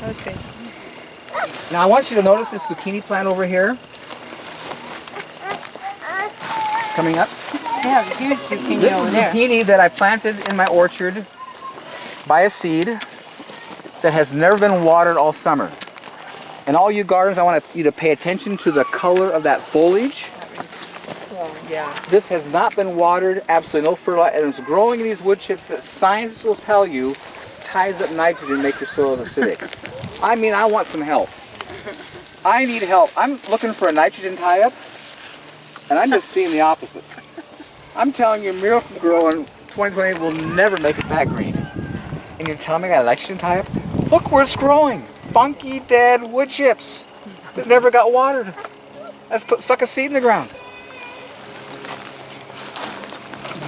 Okay. Now I want you to notice this zucchini plant over here. Coming up. Yeah, huge zucchini This over is there. zucchini that I planted in my orchard by a seed that has never been watered all summer. And all you gardeners, I want you to pay attention to the color of that foliage. Yeah. This has not been watered, absolutely no fertilizer, and it's growing in these wood chips that science will tell you ties up nitrogen and make your soil acidic. I mean, I want some help. I need help. I'm looking for a nitrogen tie-up, and I'm just seeing the opposite. I'm telling you, Miracle Grow in 2020 will never make it that green. And you're telling me I got a nitrogen tie-up? Look where it's growing. Funky, dead wood chips that never got watered. Stuck a seed in the ground.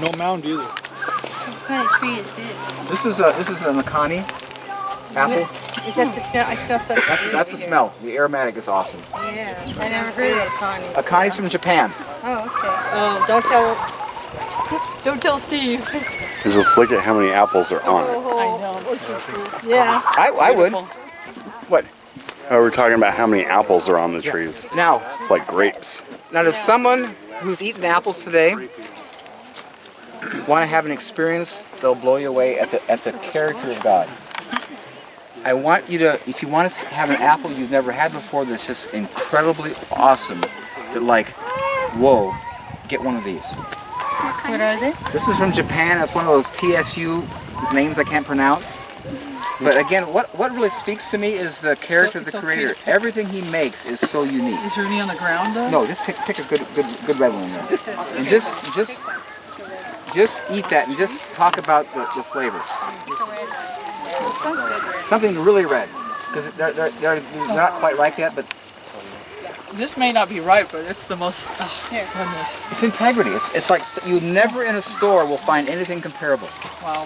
No mound either. What kind of tree is this? This is an Akani apple. Is that the smell? I smell something. That's the smell. The aromatic is awesome. Yeah, I never heard of Akani. Akani's from Japan. Oh, okay. Don't tell Steve. And just look at how many apples are on it. I know. Yeah. I would. What? Oh, we're talking about how many apples are on the trees. Now, It's like grapes. does someone who's eaten apples today want to have an experience that'll blow you away at the character of God? I want you to, if you want to have an apple you've never had before that's just incredibly awesome, that like, whoa, get one of these. What are they? This is from Japan. It's one of those TSU names I can't pronounce. But again, what really speaks to me is the character of the creator. Everything he makes is so unique. Is there any on the ground though? No, just pick a good red one there. And just eat that and just talk about the flavor. Something really red, because they're not quite ripe yet, but This may not be right, but it's the most. Oh, goodness. it's integrity. It's like you never in a store will find anything comparable. Wow.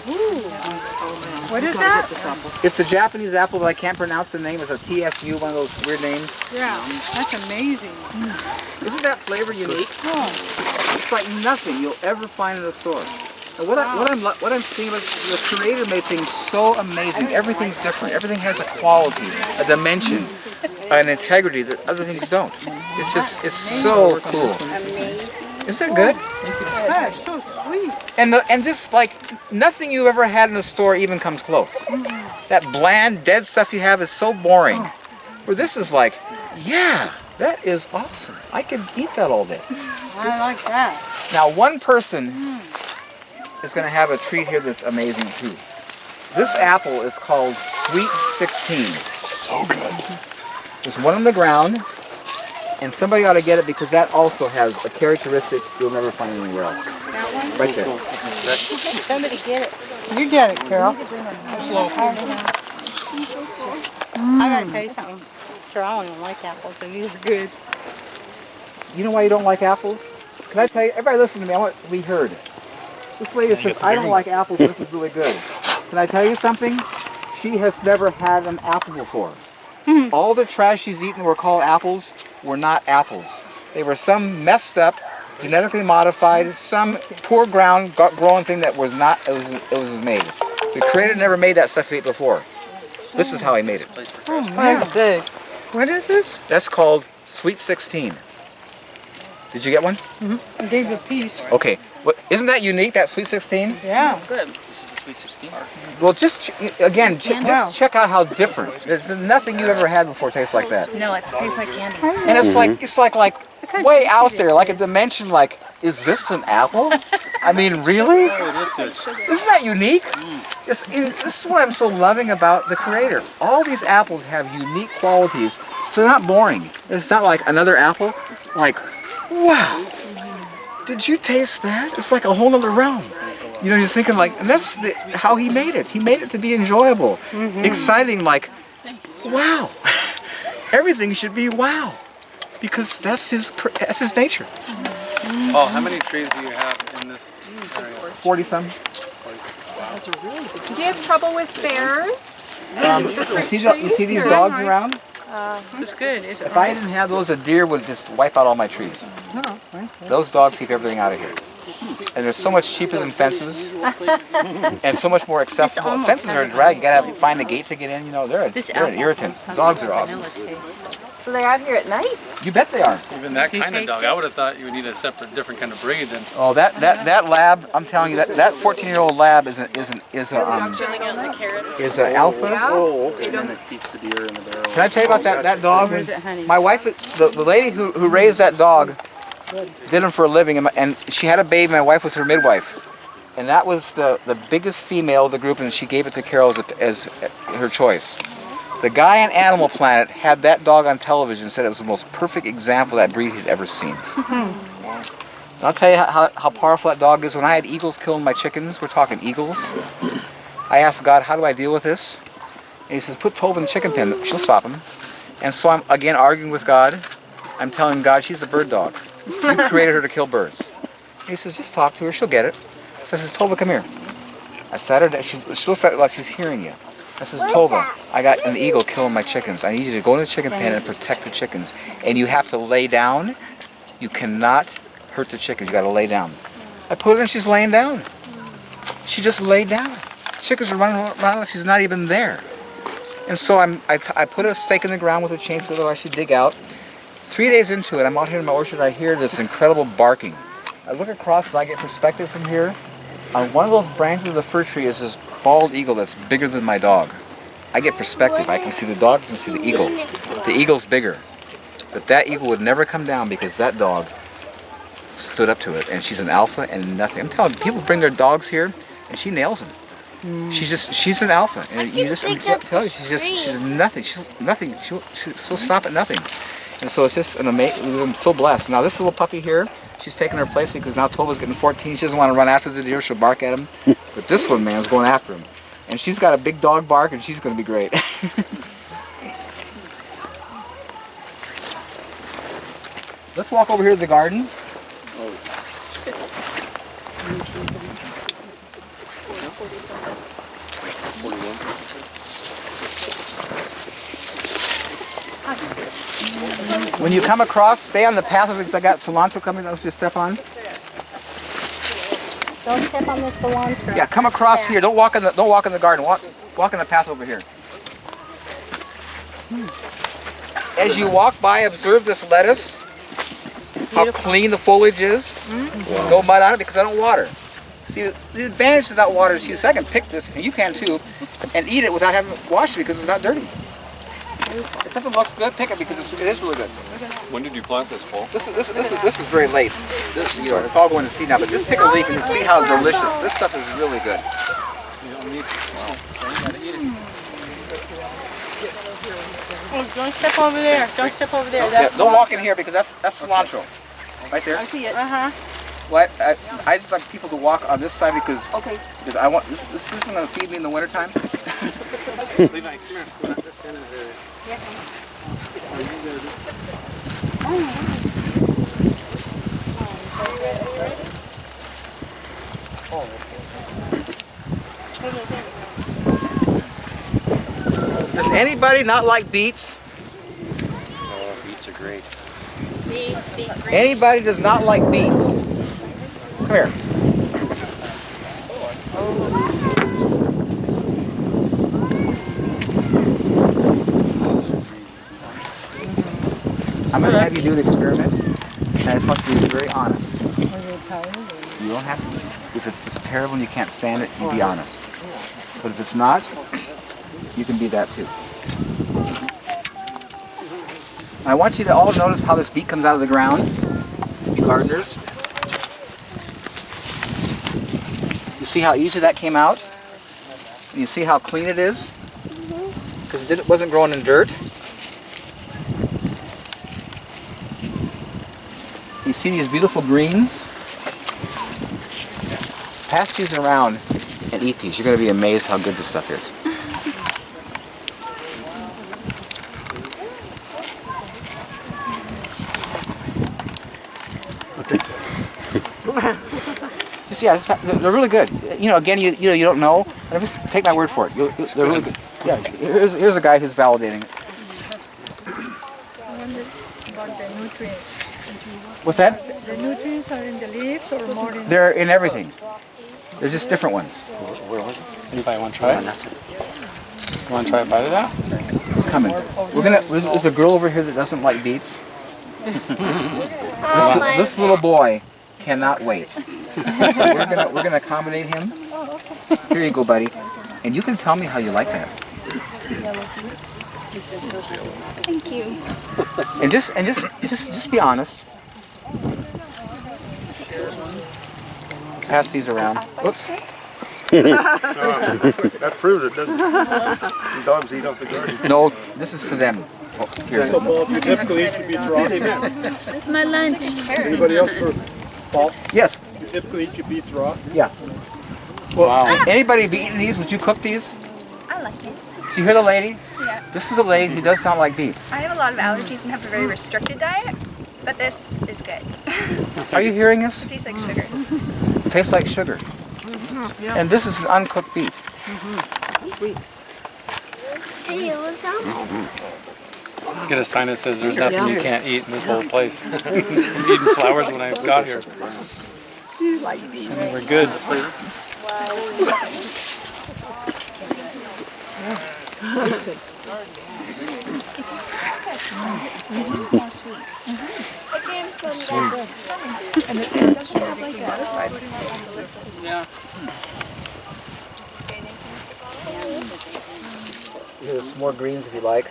What is that? It's a Japanese apple that I can't pronounce the name. It's a TSU, one of those weird names. Yeah, that's amazing. Isn't that flavor unique? It's like nothing you'll ever find in a store. And what I'm seeing about the creator made things so amazing. Everything's different. Everything has a quality, a dimension, an integrity that other things don't. It's so cool. Isn't that good? That's so sweet. And just like nothing you've ever had in a store even comes close. That bland, dead stuff you have is so boring. Where this is like, yeah, that is awesome. I could eat that all day. I like that. Now one person is going to have a treat here that's amazing too. This apple is called Sweet 16. So good. There's one on the ground, and somebody ought to get it because that also has a characteristic you'll never find anywhere else. That one? Right there. Somebody get it. You get it, Carol. I gotta tell you something. Sure, I don't even like apples, and these are good. You know why you don't like apples? Can I tell you? Everybody listen to me. I want to be heard. This lady says, I don't like apples, this is really good. Can I tell you something? She has never had an apple before. All the trash she's eaten were called apples were not apples. They were some messed up, genetically modified, some poor ground growing thing that was not, it was made. The creator never made that stuff he ate before. This is how he made it. Oh, man. What is this? That's called Sweet 16. Did you get one? I gave you a piece. Okay. Isn't that unique, that Sweet 16? Yeah. Good. This is the sweet 16. Well, just check out how different. There's nothing you've ever had before tastes like that. No, it tastes like candy. And it's like way out there, like a dimension. Like, is this an apple? I mean, really? Isn't that unique? This is what I'm so loving about the creator. All these apples have unique qualities, so they're not boring. It's not like another apple. Like, wow. Did you taste that? It's like a whole other realm. You know, you're thinking like, and that's how he made it. He made it to be enjoyable, exciting, like, wow. Everything should be wow, because that's his nature. Oh, how many trees do you have in this area? 40 some. Do you have trouble with bears? You see these dogs around? It's good. Is it If I didn't have those, a deer would just wipe out all my trees. Those dogs keep everything out of here. and they're so much cheaper than fences, and so much more accessible. Fences are a drag. You gotta find a gate to get in. You know, they're an irritant. Dogs are awesome. So they're out here at night? You bet they are. Even that kind of dog, I would have thought you would need a separate, different kind of breed than. Oh, that lab, I'm telling you, that 14-year-old lab is an alpha. Oh, okay. And then it keeps the deer in the barrel. Can I tell you about that dog? Where's it, honey? My wife, the lady who raised that dog, did him for a living, and she had a baby. My wife was her midwife, and that was the biggest female of the group, and she gave it to Carol as her choice. The guy on Animal Planet had that dog on television and said it was the most perfect example of that breed he'd ever seen. And I'll tell you how powerful that dog is. When I had eagles killing my chickens, we're talking eagles, I asked God, how do I deal with this? And he says, put Tova in the chicken pen, she'll stop him. And so I'm again arguing with God. I'm telling God, she's a bird dog. You created her to kill birds. And he says, just talk to her, she'll get it. So I says, Tova, come here. I sat her down, she'll sit like she's hearing you. I says, Tova, I got an eagle killing my chickens. I need you to go in the chicken pen and protect the chickens. And you have to lay down. You cannot hurt the chickens. You got to lay down. I put her and she's laying down. She just laid down. Chickens are running around. She's not even there. And so I put a stake in the ground with a chainsaw that I should dig out. 3 days into it, I'm out here in my orchard. I hear this incredible barking. I look across and I get perspective from here. On one of those branches of the fir tree is this bald eagle that's bigger than my dog. I get perspective. I can see the dog, I can see the eagle. The eagle's bigger. But that eagle would never come down because that dog stood up to it. And she's an alpha and nothing. I'm telling you, people bring their dogs here and she nails them. She's an alpha. And I'm telling you, she's nothing. She's nothing. She'll stop at nothing. And so it's just an amazing, I'm so blessed. Now this little puppy here, she's taking her place because now Tova's getting 14. She doesn't want to run after the deer, she'll bark at him. But this one, man, is going after him. And she's got a big dog bark and she's going to be great. Let's walk over here to the garden. When you come across, stay on the path because I got cilantro coming that I was just step on. Don't step on this cilantro. Yeah, come across here. Don't walk in the garden. Walk in the path over here. As you walk by, observe this lettuce. How clean the foliage is. No mud on it because I don't water. See, the advantage of not water is huge. I can pick this, and you can too, and eat it without having to wash it because it's not dirty. If something looks good, pick it because it is really good. When did you plant this, Paul? This is very late. It's all going to seed now, but just pick a leaf and just see how delicious. This stuff is really good. Oh, don't step over there. Don't step over there. Don't walk in here because that's cilantro. Right there. I see it. Uh-huh. What? I just like people to walk on this side because I want this isn't going to feed me in the wintertime. Levi, come here. Does anybody not like beets? Oh, beets are great. Beets. Anybody does not like beets? Come here. I'm going to have you do an experiment, and I just want you to be very honest. You don't have to. If it's just terrible and you can't stand it, you be honest. But if it's not, you can be that too. I want you to all notice how this beet comes out of the ground, you gardeners. You see how easy that came out? And you see how clean it is? Because it wasn't growing in dirt. You see these beautiful greens? Pass these around and eat these. You're going to be amazed how good this stuff is. Just, yeah, they're really good. You know, again, you don't know. Just take my word for it. They're really good. Yeah, here's a guy who's validating it. About the nutrients. What's that? The nutrients are in the leaf. leaves or more than? They're in everything. They're just different ones. Anybody want to try it? You want to try a bite of that? Coming. There's a girl over here that doesn't like beets. This little boy cannot wait. So we're gonna accommodate him. Here you go, buddy. And you can tell me how you like that. Thank you. And just be honest. Pass these around. Oops. That proves it, doesn't it? Dogs eat off the garden. No, this is for them. Oh, here's it. You typically eat your beets raw. This is my lunch. Anybody else for Paul? Yes. You typically eat your beets raw? Yeah. Well, anybody be eating these? Would you cook these? I like it. Do you hear the lady? Yeah. This is a lady who does not like beets. I have a lot of allergies and have a very restricted diet, but this is good. Are you hearing this? It tastes like sugar. It tastes like sugar. And this is an uncooked beet. Hey, what's up? Get a sign that says there's nothing you can't eat in this whole place. I'm eating flowers when I got here. We're good. It's just more sweet. And it doesn't have like a... Yeah. There's some more greens if you like.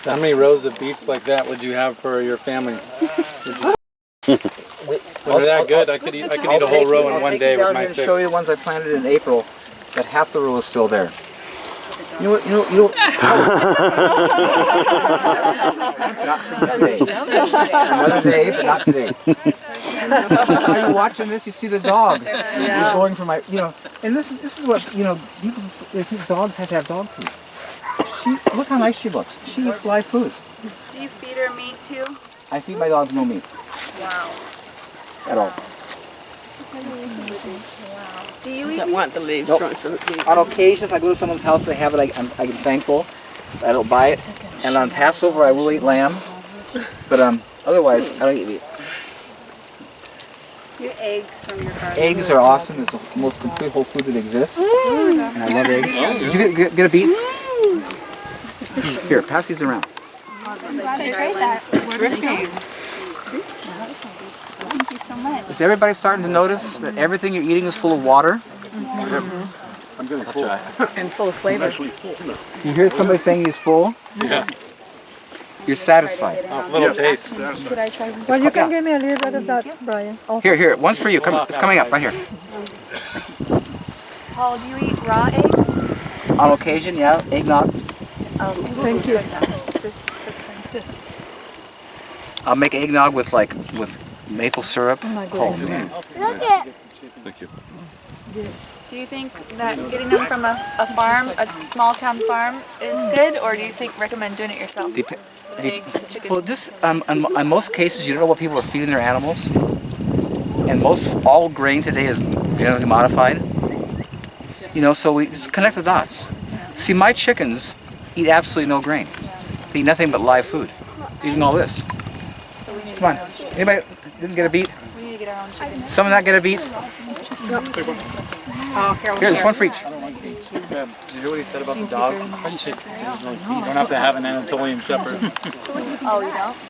So how many rows of beets like that would you have for your family? They're that good. I could eat a whole row in one day with my I'll six. show you the ones I planted in April. That half the row is still there. You know what? Not today. Another day, but not today. Are you watching this? You see the dog. He's going for my, and this is what, people, they think dogs have to have dog food. Look how nice she looks. She eats live food. Do you feed her meat too? I feed my dogs no meat. Wow. At all. That's amazing. Wow. Do you eat That meat? want the leaves. Nope. On occasion, if I go to someone's house, they have it, I'm thankful. I don't buy it. And on Passover, I will eat lamb. But otherwise, I don't eat meat. Your eggs from your garden. Eggs are awesome. It's the most complete whole food that exists. And I love eggs. Did you get a beet? Here, pass these around. Thank you so much. Is everybody starting to notice that everything you're eating is full of water? I'm getting full. And full of flavor. You hear somebody saying he's full? Yeah. You're satisfied. Little taste. Could I try one? Well, you can give me a little bit of that, Brian. Oh. Here, one's for you. Come, it's coming up right here. Paul, do you eat raw egg? On occasion, yeah, eggnog. Thank you. I'll make eggnog with maple syrup. my Oh goodness. man. Thank you. Do you think that getting them from a farm, a small town farm, is good, or do you recommend doing it yourself? The eggs and chicken. Well, just in most cases, you don't know what people are feeding their animals, and all grain today is genetically modified. So we just connect the dots. See, my chickens eat absolutely no grain. They eat nothing but live food. Eating all this. Come on. Anybody didn't get a beet? We need to get our own chicken. Someone not get a beet? Oh, Here, there's one for each. Did you hear what he said about the dogs? You don't have to have an Anatolian Shepherd. Oh, you don't?